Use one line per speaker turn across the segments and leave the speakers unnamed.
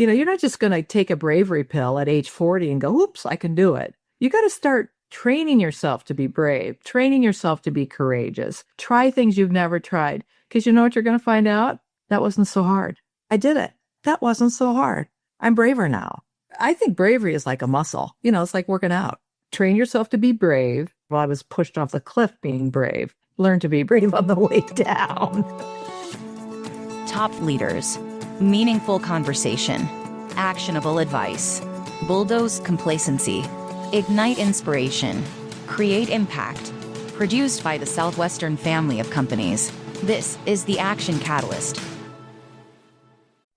You're not just going to take a bravery pill at age 40 and go, oops, I can do it. You got to start training yourself to be brave, training yourself to be courageous. Try things you've never tried, because you know what you're going to find out? That wasn't so hard. I did it. That wasn't so hard. I'm braver now. I think bravery is like a muscle. It's like working out. Train yourself to be brave. Well, I was pushed off the cliff being brave. Learn to be brave on the way down.
Top leaders, meaningful conversation, actionable advice, bulldoze complacency, ignite inspiration, create impact. Produced by the Southwestern family of companies. This is the Action Catalyst.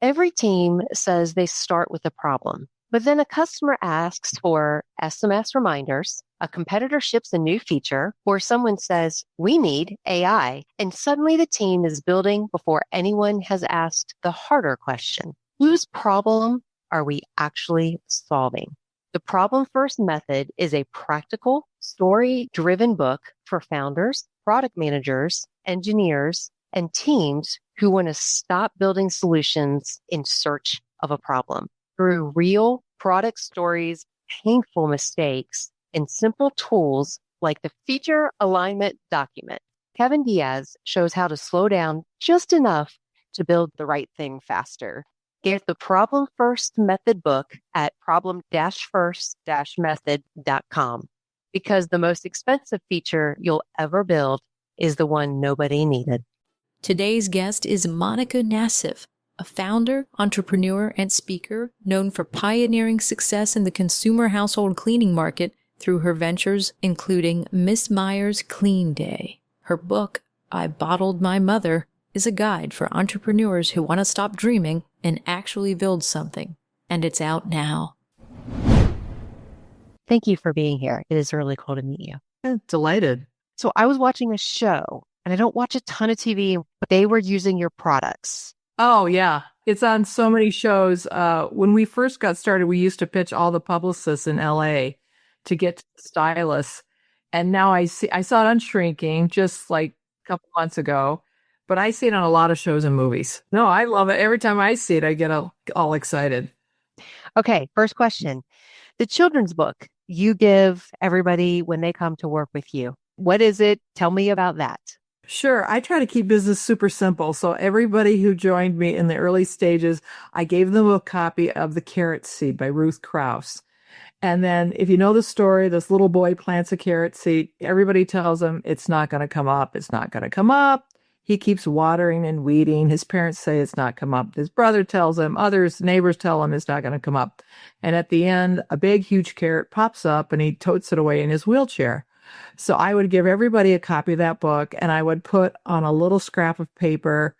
Every team says they start with a problem, but then a customer asks for SMS reminders, a competitor ships a new feature, or someone says, we need AI, and suddenly the team is building before anyone has asked the harder question. Whose problem are we actually solving? The Problem First Method is a practical, story-driven book for founders, product managers, engineers, and teams who want to stop building solutions in search of a problem. Through real product stories, painful mistakes, and simple tools like the feature alignment document, Kevin Diaz shows how to slow down just enough to build the right thing faster. Get the Problem First Method book at problem-first-method.com, because the most expensive feature you'll ever build is the one nobody needed.
Today's guest is Monica Nassif, a founder, entrepreneur, and speaker known for pioneering success in the consumer household cleaning market through her ventures, including Miss Meyer's Clean Day. Her book, I Bottled My Mother, is a guide for entrepreneurs who want to stop dreaming and actually build something. And it's out now.
Thank you for being here. It is really cool to meet you.
Delighted.
So I was watching a show, and I don't watch a ton of TV, but they were using your products.
Oh, yeah. It's on so many shows. When we first got started, we used to pitch all the publicists in LA to get to the stylists. And now I saw it on Shrinking just like a couple months ago, but I see it on a lot of shows and movies. No, I love it. Every time I see it, I get all excited.
Okay, first question. The children's book you give everybody when they come to work with you. What is it? Tell me about that.
Sure. I try to keep business super simple. So everybody who joined me in the early stages, I gave them a copy of The Carrot Seed by Ruth Krauss. And then if you know the story, this little boy plants a carrot seed. Everybody tells him it's not going to come up. It's not going to come up. He keeps watering and weeding. His parents say it's not come up. His brother tells him, neighbors tell him it's not going to come up. And at the end, a big, huge carrot pops up and he totes it away in his wheelchair. So I would give everybody a copy of that book, and I would put on a little scrap of paper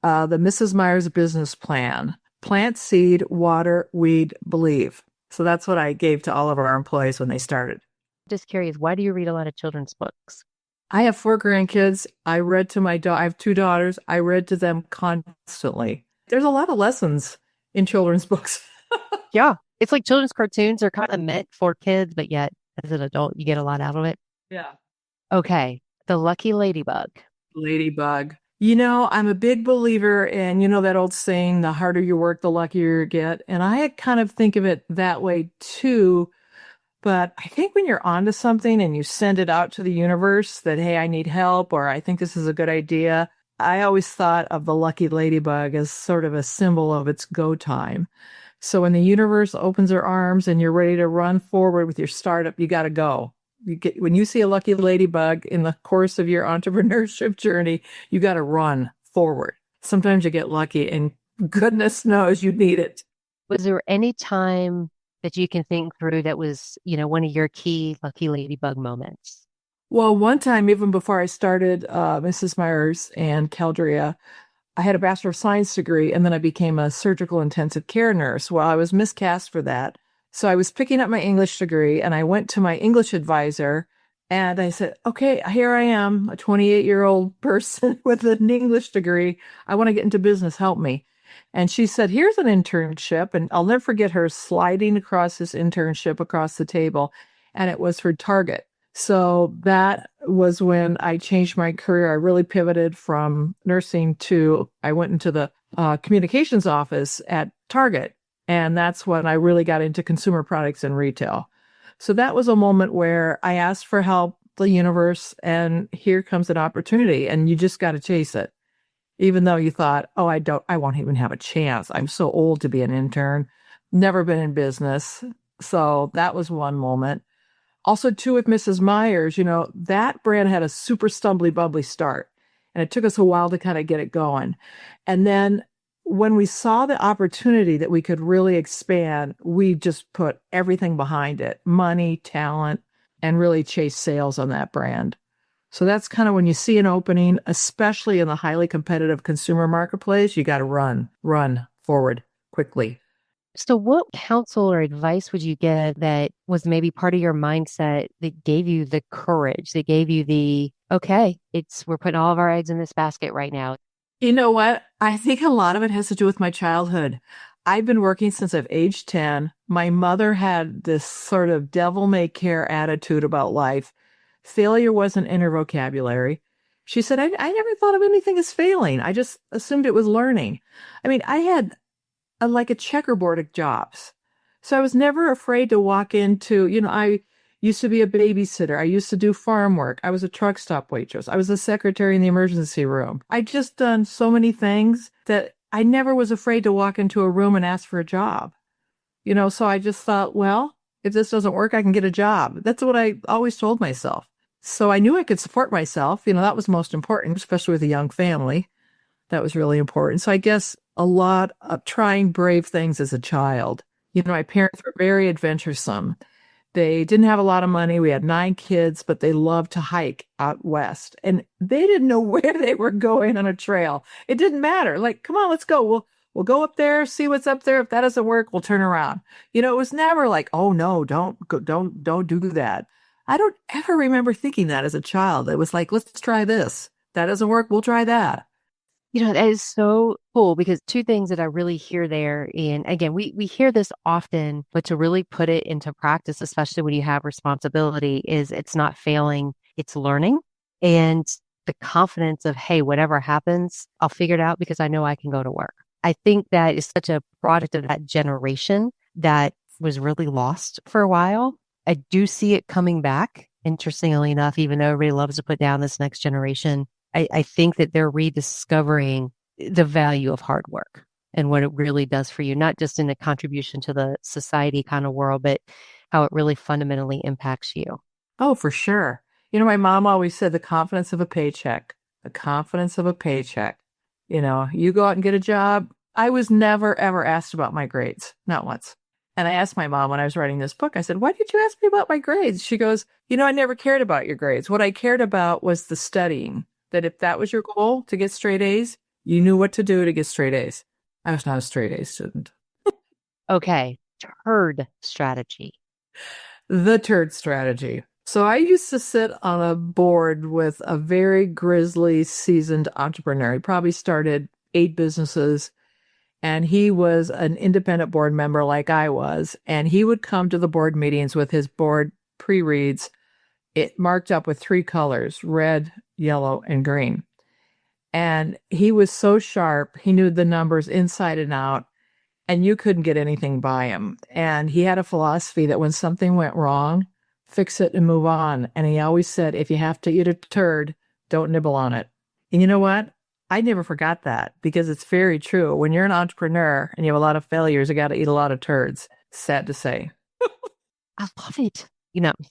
the Mrs. Meyer's business plan: plant, seed, water, weed, believe. So that's what I gave to all of our employees when they started.
Just curious, why do you read a lot of children's books?
I have 4 grandkids. I read to I have 2 daughters. I read to them constantly. There's a lot of lessons in children's books.
Yeah. It's like children's cartoons are kind of meant for kids, but yet as an adult, you get a lot out of it.
Yeah.
Okay. The Lucky Ladybug.
Ladybug. I'm a big believer in, that old saying, the harder you work, the luckier you get. And I kind of think of it that way too. But I think when you're onto something and you send it out to the universe that, hey, I need help, or I think this is a good idea, I always thought of the Lucky Ladybug as sort of a symbol of its go time. So when the universe opens her arms and you're ready to run forward with your startup, you got to go. When you see a lucky ladybug in the course of your entrepreneurship journey, you got to run forward. Sometimes you get lucky, and goodness knows you need it.
Was there any time that you can think through that was, one of your key lucky ladybug moments?
Well, one time, even before I started Mrs. Myers and Caldria, I had a Bachelor of Science degree, and then I became a surgical intensive care nurse. Well, I was miscast for that. So I was picking up my English degree, and I went to my English advisor, and I said, okay, here I am, a 28-year-old person with an English degree. I want to get into business. Help me. And she said, here's an internship. And I'll never forget her sliding across this internship across the table. And it was for Target. So that was when I changed my career. I really pivoted from nursing to, I went into the communications office at Target. And that's when I really got into consumer products and retail. So that was a moment where I asked for help, the universe, and here comes an opportunity, and you just got to chase it. Even though you thought, oh, I won't even have a chance. I'm so old to be an intern, never been in business. So that was one moment. Also, too, with Mrs. Myers, that brand had a super stumbly, bubbly start. And it took us a while to kind of get it going. And then when we saw the opportunity that we could really expand, we just put everything behind it, money, talent, and really chase sales on that brand. So that's kind of when you see an opening, especially in the highly competitive consumer marketplace, you got to run forward quickly.
So what counsel or advice would you give that was maybe part of your mindset that gave you the courage, that gave you the, okay, we're putting all of our eggs in this basket right now?
You know what? I think a lot of it has to do with my childhood. I've been working since I've aged 10. My mother had this sort of devil-may-care attitude about life. Failure wasn't in her vocabulary. She said, I never thought of anything as failing. I just assumed it was learning. I mean, I had like a checkerboard of jobs. So I was never afraid to walk into, I used to be a babysitter. I used to do farm work. I was a truck stop waitress. I was a secretary in the emergency room. I just done so many things that I never was afraid to walk into a room and ask for a job. So I just thought, well, if this doesn't work, I can get a job. That's what I always told myself. So I knew I could support myself. That was most important, especially with a young family. That was really important. So I guess a lot of trying brave things as a child. My parents were very adventuresome. They didn't have a lot of money. We had 9 kids, but they loved to hike out west. And they didn't know where they were going on a trail. It didn't matter. Like, come on, let's go. We'll go up there, see what's up there. If that doesn't work, we'll turn around. It was never like, oh no, don't do that. I don't ever remember thinking that as a child. It was like, let's try this. That doesn't work, we'll try that.
That is so cool because 2 things that I really hear there. And again, we hear this often, but to really put it into practice, especially when you have responsibility, is it's not failing, it's learning. And the confidence of, hey, whatever happens, I'll figure it out because I know I can go to work. I think that is such a product of that generation that was really lost for a while. I do see it coming back, interestingly enough, even though everybody loves to put down this next generation. I think that they're rediscovering the value of hard work and what it really does for you, not just in the contribution to the society kind of world, but how it really fundamentally impacts you.
Oh, for sure. My mom always said the confidence of a paycheck, the confidence of a paycheck. You go out and get a job. I was never, ever asked about my grades, not once. And I asked my mom when I was writing this book, I said, why did you ask me about my grades? She goes, I never cared about your grades. What I cared about was the studying. That if that was your goal to get straight A's, you knew what to do to get straight A's. I was not a straight A student.
Okay. Turd strategy.
The turd strategy. So I used to sit on a board with a very grizzly, seasoned entrepreneur. He probably started 8 businesses, and he was an independent board member like I was. And he would come to the board meetings with his board pre-reads, it marked up with 3 colors, red, yellow, and green. And he was so sharp, he knew the numbers inside and out, and you couldn't get anything by him. And he had a philosophy that when something went wrong, fix it and move on. And he always said, if you have to eat a turd, don't nibble on it. And you know what? I never forgot that because it's very true. When you're an entrepreneur and you have a lot of failures, you got to eat a lot of turds. Sad to say.
I love it.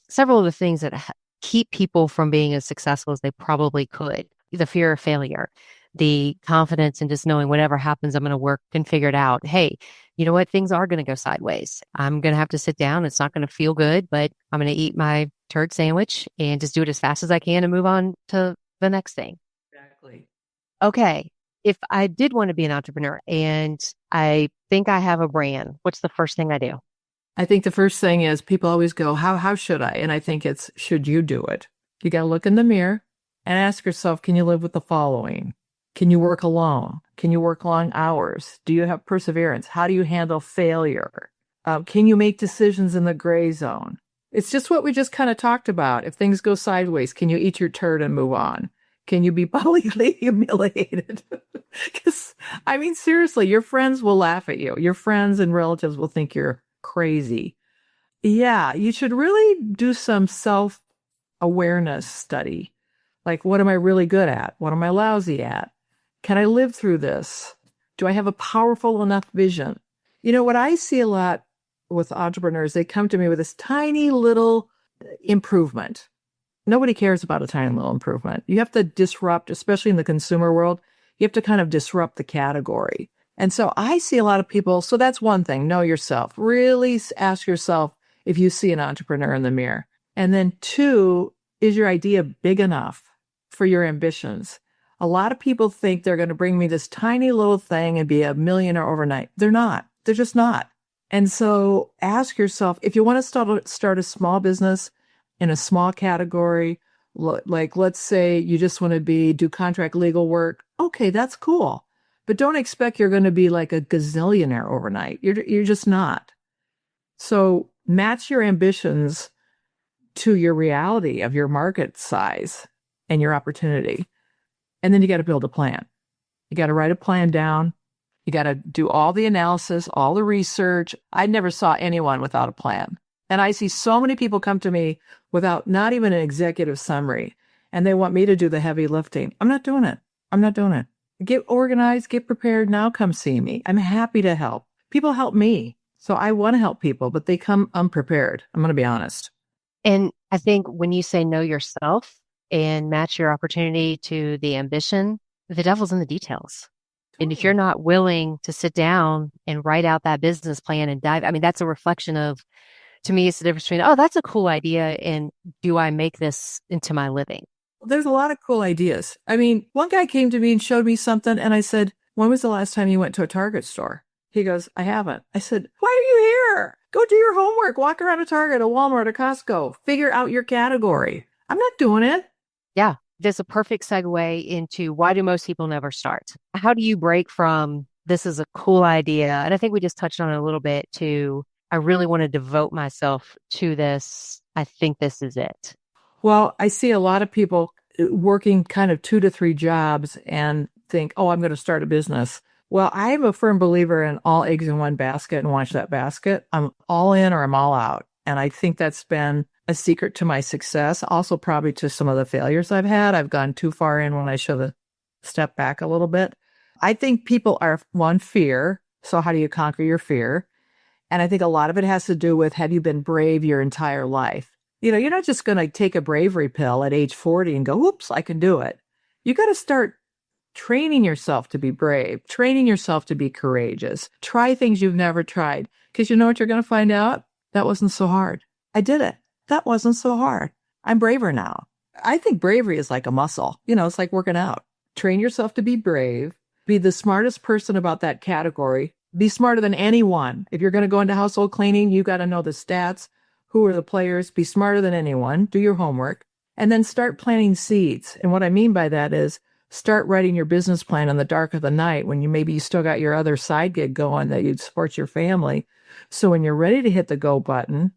Several of the things that keep people from being as successful as they probably could, the fear of failure, the confidence in just knowing whatever happens, I'm going to work and figure it out. Hey, you know what? Things are going to go sideways. I'm going to have to sit down. It's not going to feel good, but I'm going to eat my turd sandwich and just do it as fast as I can and move on to the next thing.
Exactly.
Okay. If I did want to be an entrepreneur and I think I have a brand, what's the first thing I do?
I think the first thing is people always go, how should I? And I think it's, should you do it? You got to look in the mirror and ask yourself, can you live with the following? Can you work alone? Can you work long hours? Do you have perseverance? How do you handle failure? Can you make decisions in the gray zone? It's just what we just kind of talked about. If things go sideways, can you eat your turd and move on? Can you be publicly humiliated? Because, I mean, seriously, your friends will laugh at you. Your friends and relatives will think you're crazy. Yeah, you should really do some self-awareness study. Like, what am I really good at? What am I lousy at? Can I live through this? Do I have a powerful enough vision? You know, what I see a lot with entrepreneurs, they come to me with this tiny little improvement. Nobody cares about a tiny little improvement. You have to disrupt, especially in the consumer world, you have to kind of disrupt the category. And so I see a lot of people. So that's one thing. Know yourself. Really ask yourself if you see an entrepreneur in the mirror. And then two, is your idea big enough for your ambitions? A lot of people think they're going to bring me this tiny little thing and be a millionaire overnight. They're not. They're just not. And so ask yourself, if you want to start a small business in a small category, like let's say you just want to do contract legal work. Okay, that's cool. But don't expect you're going to be like a gazillionaire overnight. You're just not. So match your ambitions to your reality of your market size and your opportunity. And then you got to build a plan. You got to write a plan down. You got to do all the analysis, all the research. I never saw anyone without a plan. And I see so many people come to me without not even an executive summary. And they want me to do the heavy lifting. I'm not doing it. I'm not doing it. Get organized, get prepared. Now come see me. I'm happy to help. People help me. So I want to help people, but they come unprepared. I'm going to be honest.
And I think when you say know yourself and match your opportunity to the ambition, the devil's in the details. And if you're not willing to sit down and write out that business plan and dive, I mean, that's a reflection of, to me, it's the difference between, oh, that's a cool idea, and do I make this into my living?
There's a lot of cool ideas. I mean, one guy came to me and showed me something, and I said, when was the last time you went to a Target store? He goes, I haven't. I said, why are you here? Go do your homework. Walk around a Target, a Walmart, a Costco. Figure out your category. I'm not doing it.
Yeah. There's a perfect segue into why do most people never start? How do you break from this is a cool idea? And I think we just touched on it a little bit to I really want to devote myself to this. I think this is it.
Well, I see a lot of people working kind of 2 to 3 jobs and think, oh, I'm going to start a business. Well, I am a firm believer in all eggs in one basket and watch that basket. I'm all in or I'm all out. And I think that's been a secret to my success. Also, probably to some of the failures I've had. I've gone too far in when I should have stepped back a little bit. I think people are, one, fear. So how do you conquer your fear? And I think a lot of it has to do with, have you been brave your entire life? You know, you're not just going to take a bravery pill at age 40 and go, oops, I can do it. You got to start training yourself to be brave, training yourself to be courageous. Try things you've never tried. Because you know what you're going to find out? That wasn't so hard. I did it. That wasn't so hard. I'm braver now. I think bravery is like a muscle. You know, it's like working out. Train yourself to be brave. Be the smartest person about that category. Be smarter than anyone. If you're going to go into household cleaning, you got to know the stats. Who are the players? Be smarter than anyone. Do your homework. And then start planting seeds. And what I mean by that is start writing your business plan in the dark of the night when you still got your other side gig going that you'd support your family. So when you're ready to hit the go button,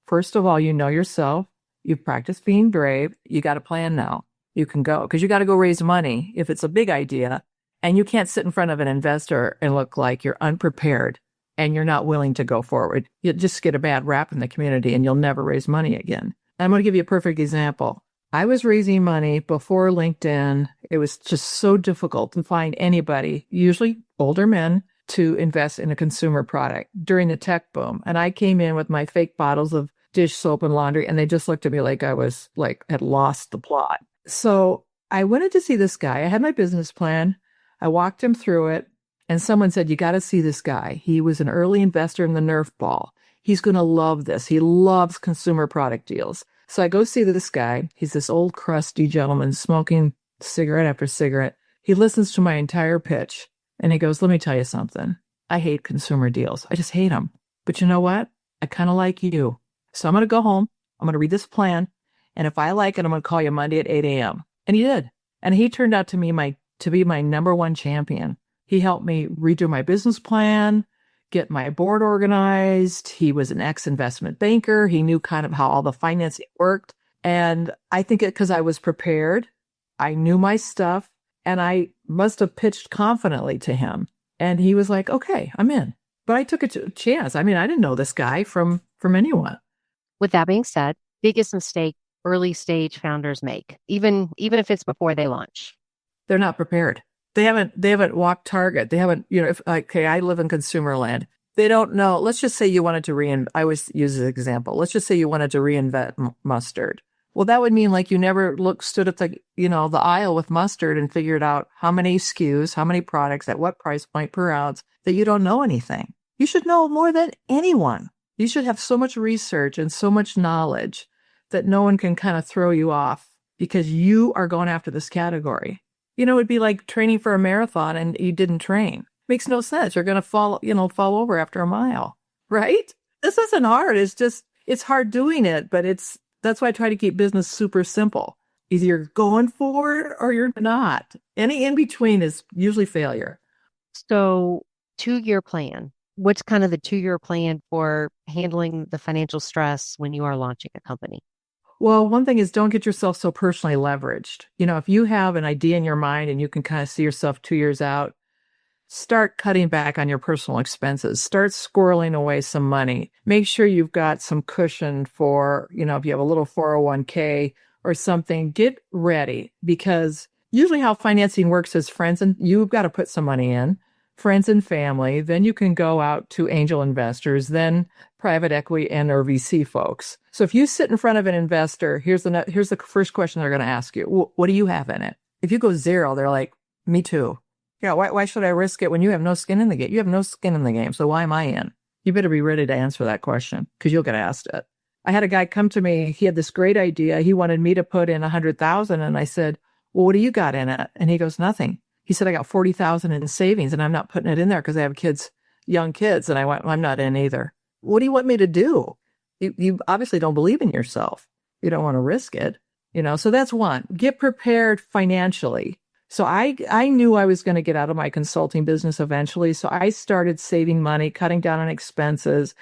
first of all, you know yourself. You've practiced being brave. You got a plan now. You can go because you got to go raise money if it's a big idea. And you can't sit in front of an investor and look like you're unprepared and you're not willing to go forward. You'll just get a bad rap in the community and you'll never raise money again. I'm going to give you a perfect example. I was raising money before LinkedIn. It was just so difficult to find anybody, usually older men, to invest in a consumer product during the tech boom. And I came in with my fake bottles of dish soap and laundry, and they just looked at me like I was had lost the plot. So I went in to see this guy. I had my business plan. I walked him through it, and someone said, you got to see this guy. He was an early investor in the Nerf ball. He's going to love this. He loves consumer product deals. So I go see this guy. He's this old crusty gentleman smoking cigarette after cigarette. He listens to my entire pitch, and he goes, let me tell you something. I hate consumer deals. I just hate them. But you know what? I kind of like you. So I'm going to go home. I'm going to read this plan. And if I like it, I'm going to call you Monday at 8 a.m. And he did. And he turned out to be my number one champion. He helped me redo my business plan, get my board organized. He was an ex-investment banker. He knew kind of how all the financing worked. And I think because I was prepared, I knew my stuff, and I must have pitched confidently to him. And he was like, okay, I'm in. But I took a chance. I mean, I didn't know this guy from anyone.
With that being said, biggest mistake early stage founders make, even if it's before they launch.
They're not prepared. They haven't walked target. They haven't, okay, I live in consumer land. They don't know. Let's just say you wanted to I always use this example. Let's just say you wanted to reinvent mustard. Well, that would mean like you never stood at the aisle with mustard and figured out how many SKUs, how many products, at what price point per ounce, that you don't know anything. You should know more than anyone. You should have so much research and so much knowledge that no one can kind of throw you off because you are going after this category. It'd be like training for a marathon and you didn't train. Makes no sense. You're going to fall over after a mile, right? This isn't hard. It's hard doing it, but that's why I try to keep business super simple. Either you're going for it or you're not. Any in between is usually failure.
So 2-year plan. What's kind of the 2-year plan for handling the financial stress when you are launching a company?
Well, one thing is don't get yourself so personally leveraged. If you have an idea in your mind and you can kind of see yourself 2 years out, start cutting back on your personal expenses. Start squirreling away some money. Make sure you've got some cushion for, if you have a little 401k or something, get ready, because usually how financing works is you've got to put some money in, friends and family, then you can go out to angel investors, then private equity and or VC folks. So if you sit in front of an investor, here's the first question they're going to ask you. What do you have in it? If you go zero, they're like, me too. Yeah, why should I risk it when you have no skin in the game? You have no skin in the game, so why am I in? You better be ready to answer that question because you'll get asked it. I had a guy come to me. He had this great idea. He wanted me to put in $100,000, and I said, well, what do you got in it? And he goes, nothing. He said, I got $40,000 in savings, and I'm not putting it in there because I have young kids. And I went, I'm not in either. What do you want me to do? You obviously don't believe in yourself. You don't want to risk it. So that's one. Get prepared financially. So I knew I was going to get out of my consulting business eventually. So I started saving money, cutting down on expenses,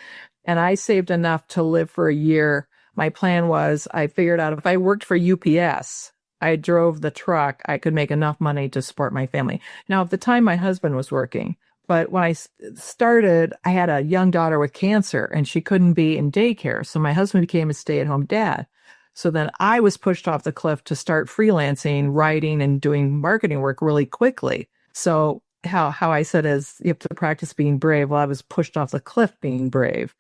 and I saved enough to live for a year. My plan was I figured out if I worked for UPS, I drove the truck, I could make enough money to support my family. Now, at the time, my husband was working. But when I started, I had a young daughter with cancer, and she couldn't be in daycare. So my husband became a stay-at-home dad. So then I was pushed off the cliff to start freelancing, writing, and doing marketing work really quickly. So how I said is you have to practice being brave. Well, I was pushed off the cliff being brave.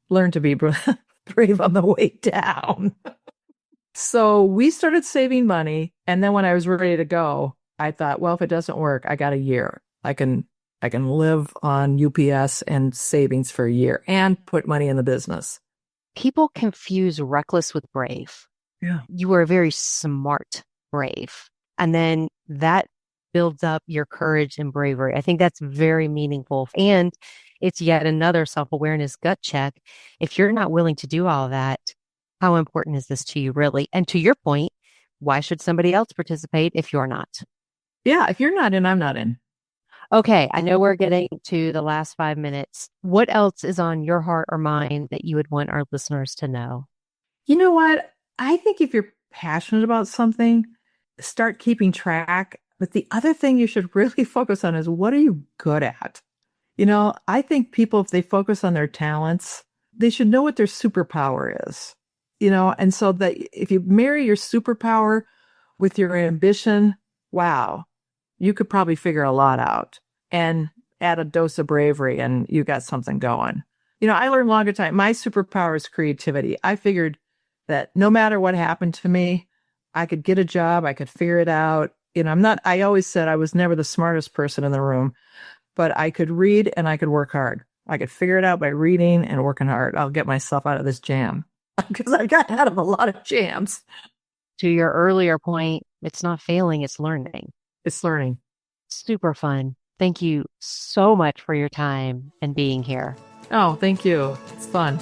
Learn to be brave on the way down. So we started saving money. And then when I was ready to go, I thought, well, if it doesn't work, I got a year. I can live on UPS and savings for a year and put money in the business.
People confuse reckless with brave.
Yeah.
You are a very smart brave. And then that builds up your courage and bravery. I think that's very meaningful. And it's yet another self-awareness gut check. If you're not willing to do all of that, how important is this to you really? And to your point, why should somebody else participate if you're not?
Yeah, if you're not in, I'm not in.
Okay, I know we're getting to the last 5 minutes. What else is on your heart or mind that you would want our listeners to know?
You know what? I think if you're passionate about something, start keeping track. But the other thing you should really focus on is what are you good at? I think people, if they focus on their talents, they should know what their superpower is. And so that if you marry your superpower with your ambition, wow, you could probably figure a lot out and add a dose of bravery and you got something going. I learned longer time. My superpower is creativity. I figured that no matter what happened to me, I could get a job. I could figure it out. I always said I was never the smartest person in the room, but I could read and I could work hard. I could figure it out by reading and working hard. I'll get myself out of this jam because I got out of a lot of jams.
To your earlier point, it's not failing, it's learning.
It's learning.
Super fun. Thank you so much for your time and being here.
Oh, thank you. It's fun.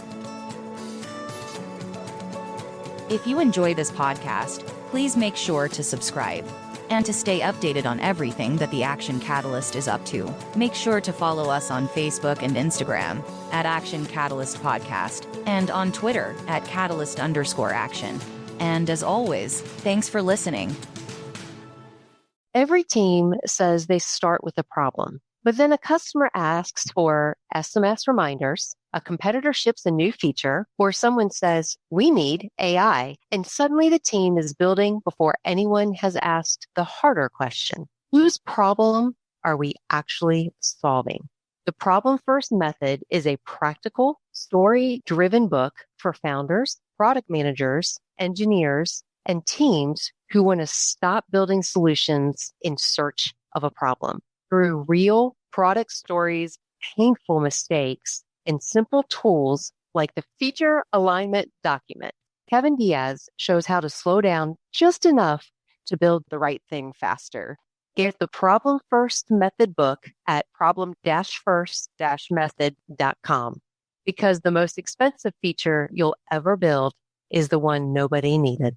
If you enjoy this podcast, please make sure to subscribe. And to stay updated on everything that the Action Catalyst is up to, make sure to follow us on Facebook and Instagram at Action Catalyst Podcast and on Twitter at Catalyst_Action. And as always, thanks for listening.
Every team says they start with a problem, but then a customer asks for SMS reminders, a competitor ships a new feature, or someone says, we need AI, and suddenly the team is building before anyone has asked the harder question. Whose problem are we actually solving? The Problem First Method is a practical, story-driven book for founders, product managers, engineers, and teams who want to stop building solutions in search of a problem. Through real product stories, painful mistakes, and simple tools like the feature alignment document, Kevin Diaz shows how to slow down just enough to build the right thing faster. Get the Problem First Method book at problem-first-method.com, because the most expensive feature you'll ever build is the one nobody needed.